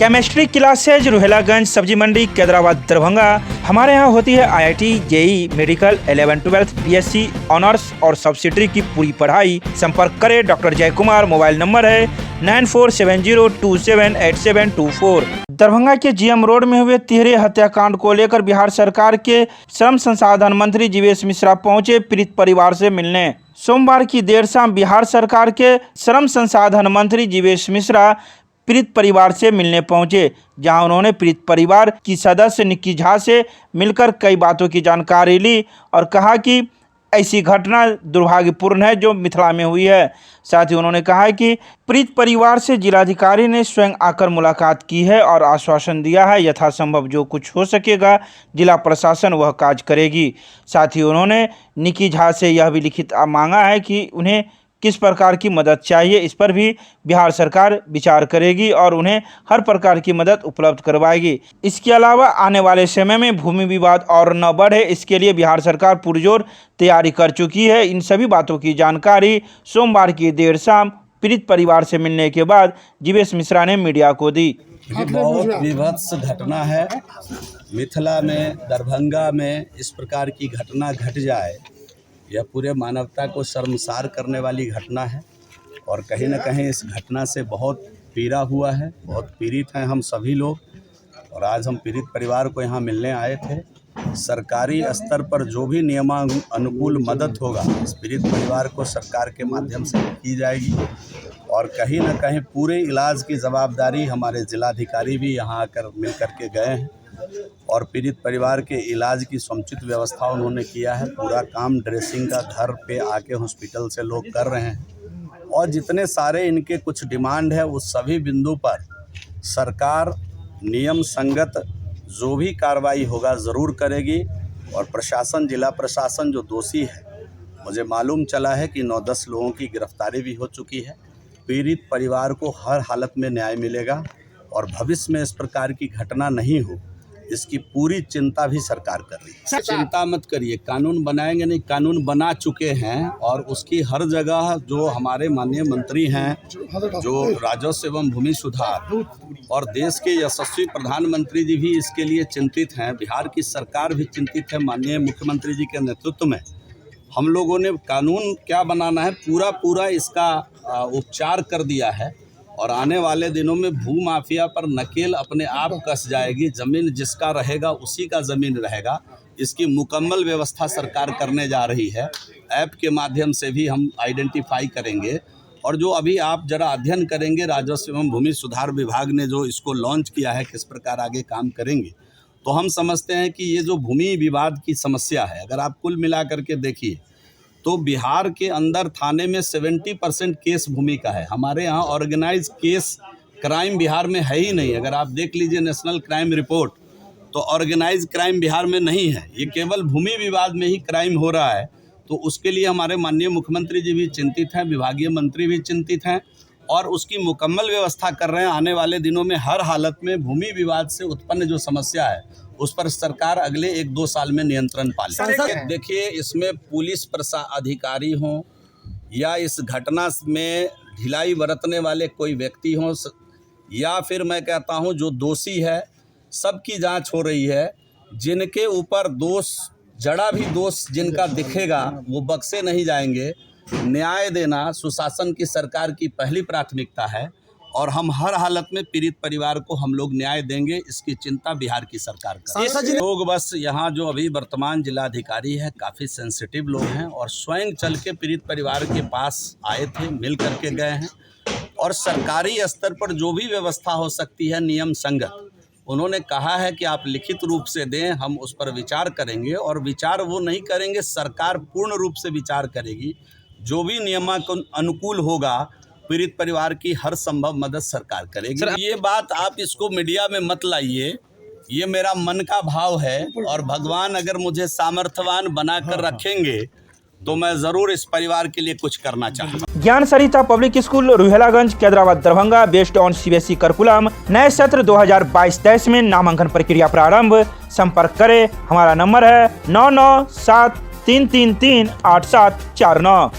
Chemistry classes रुहेलागंज सब्जी मंडी कैदराबाद दरभंगा। हमारे यहाँ होती है IIT JEE medical 11-12 BSc honours और सब्सिडरी की पूरी पढ़ाई। संपर्क करें डॉक्टर जय कुमार। मोबाइल नंबर है 9470278724। दरभंगा के GM रोड में हुए तिहरे हत्याकांड को लेकर बिहार सरकार के श्रम संसाधन मंत्री जीवेश मिश्रा पहुंचे पीड़ित परिवार से मिलने। सोमवार की देर शाम बिहार सरकार के श्रम संसाधन मंत्री जीवेश मिश्रा पीड़ित परिवार से मिलने पहुंचे, जहां उन्होंने पीड़ित परिवार की सदस्य निक्की झा से मिलकर कई बातों की जानकारी ली और कहा कि ऐसी घटना दुर्भाग्यपूर्ण है जो मिथिला में हुई है। साथ ही उन्होंने कहा कि पीड़ित परिवार से जिलाधिकारी ने स्वयं आकर मुलाकात की है और आश्वासन दिया है यथासंभव जो कुछ हो सकेगा जिला प्रशासन वह कार्य करेगी। साथ ही उन्होंने निक्की झा से यह भी लिखित मांगा है कि उन्हें किस प्रकार की मदद चाहिए, इस पर भी बिहार सरकार विचार करेगी और उन्हें हर प्रकार की मदद उपलब्ध करवाएगी। इसके अलावा आने वाले समय में भूमि विवाद और न बढ़े, इसके लिए बिहार सरकार पुरजोर तैयारी कर चुकी है। इन सभी बातों की जानकारी सोमवार की देर शाम पीड़ित परिवार से मिलने के बाद जीवेश मिश्रा ने मीडिया को दी। बहुत विभत्स घटना है। मिथिला में, दरभंगा में इस प्रकार की घटना घट जाए, यह पूरे मानवता को शर्मसार करने वाली घटना है और कहीं न कहीं इस घटना से बहुत पीड़ा हुआ है, बहुत पीड़ित हैं हम सभी लोग। और आज हम पीड़ित परिवार को यहाँ मिलने आए थे। सरकारी स्तर पर जो भी नियमानुकूल मदद होगा इस पीड़ित परिवार को सरकार के माध्यम से की जाएगी और कहीं न कहीं पूरे इलाज की जवाबदारी हमारे जिलाधिकारी भी यहाँ आकर मिल कर के गए हैं और पीड़ित परिवार के इलाज की समुचित व्यवस्था उन्होंने किया है। पूरा काम ड्रेसिंग का घर पे आके हॉस्पिटल से लोग कर रहे हैं और जितने सारे इनके कुछ डिमांड है उस सभी बिंदु पर सरकार नियम संगत जो भी कार्रवाई होगा ज़रूर करेगी। और प्रशासन, जिला प्रशासन जो दोषी है, मुझे मालूम चला है कि 9-10 लोगों की गिरफ्तारी भी हो चुकी है। पीड़ित परिवार को हर हालत में न्याय मिलेगा और भविष्य में इस प्रकार की घटना नहीं हो, इसकी पूरी चिंता भी सरकार कर रही है। चिंता मत करिए, कानून बनाएंगे नहीं, कानून बना चुके हैं और उसकी हर जगह जो हमारे माननीय मंत्री हैं, जो राजस्व एवं भूमि सुधार और देश के यशस्वी प्रधानमंत्री जी भी इसके लिए चिंतित हैं। बिहार की सरकार भी चिंतित है। माननीय मुख्यमंत्री जी के नेतृत्व में हम लोगों ने कानून क्या बनाना है, पूरा इसका उपचार कर दिया है और आने वाले दिनों में भू माफिया पर नकेल अपने आप कस जाएगी। ज़मीन जिसका रहेगा उसी का ज़मीन रहेगा। इसकी मुकम्मल व्यवस्था सरकार करने जा रही है। ऐप के माध्यम से भी हम आइडेंटिफाई करेंगे और जो अभी आप जरा अध्ययन करेंगे, राजस्व एवं भूमि सुधार विभाग ने जो इसको लॉन्च किया है, किस प्रकार आगे काम करेंगे, तो हम समझते हैं कि ये जो भूमि विवाद की समस्या है, अगर आप कुल मिला करके देखिए तो बिहार के अंदर थाने में 70% केस भूमि का है। हमारे यहाँ ऑर्गेनाइज केस क्राइम बिहार में है ही नहीं। अगर आप देख लीजिए नेशनल क्राइम रिपोर्ट, तो ऑर्गेनाइज क्राइम बिहार में नहीं है। ये केवल भूमि विवाद में ही क्राइम हो रहा है। तो उसके लिए हमारे माननीय मुख्यमंत्री जी भी चिंतित हैं, विभागीय मंत्री भी चिंतित हैं और उसकी मुकम्मल व्यवस्था कर रहे हैं। आने वाले दिनों में हर हालत में भूमि विवाद से उत्पन्न जो समस्या है उस पर सरकार अगले 1-2 साल में नियंत्रण पालेगी। देखिए, इसमें पुलिस अधिकारी हों या इस घटना में ढिलाई बरतने वाले कोई व्यक्ति हों या फिर मैं कहता हूं जो दोषी है, सबकी जांच हो रही है। जिनके ऊपर दोष, जड़ा भी दोष जिनका दिखेगा वो बख्शे नहीं जाएंगे। न्याय देना सुशासन की सरकार की पहली प्राथमिकता है और हम हर हालत में पीड़ित परिवार को हम लोग न्याय देंगे, इसकी चिंता बिहार की सरकार कर। लोग बस यहाँ जो अभी वर्तमान जिलाधिकारी है काफ़ी सेंसिटिव लोग हैं और स्वयं चल के पीड़ित परिवार के पास आए थे, मिल करके गए हैं और सरकारी स्तर पर जो भी व्यवस्था हो सकती है नियम संगत, उन्होंने कहा है कि आप लिखित रूप से दें, हम उस पर विचार करेंगे। और विचार वो नहीं करेंगे, सरकार पूर्ण रूप से विचार करेगी। जो भी नियमानुकूल होगा पीड़ित परिवार की हर संभव मदद सरकार करेगी। ये बात आप इसको मीडिया में मत लाइए, ये मेरा मन का भाव है और भगवान अगर मुझे सामर्थ्यवान बनाकर रखेंगे तो मैं जरूर इस परिवार के लिए कुछ करना चाहूँगा। Gyan Sarita public school Ruhelaganj Kaidrabad Darbhanga based on CBSE curriculum. नए सत्र 2022-23 में नामांकन प्रक्रिया प्रारंभ। संपर्क करें, हमारा नंबर है 9973338749।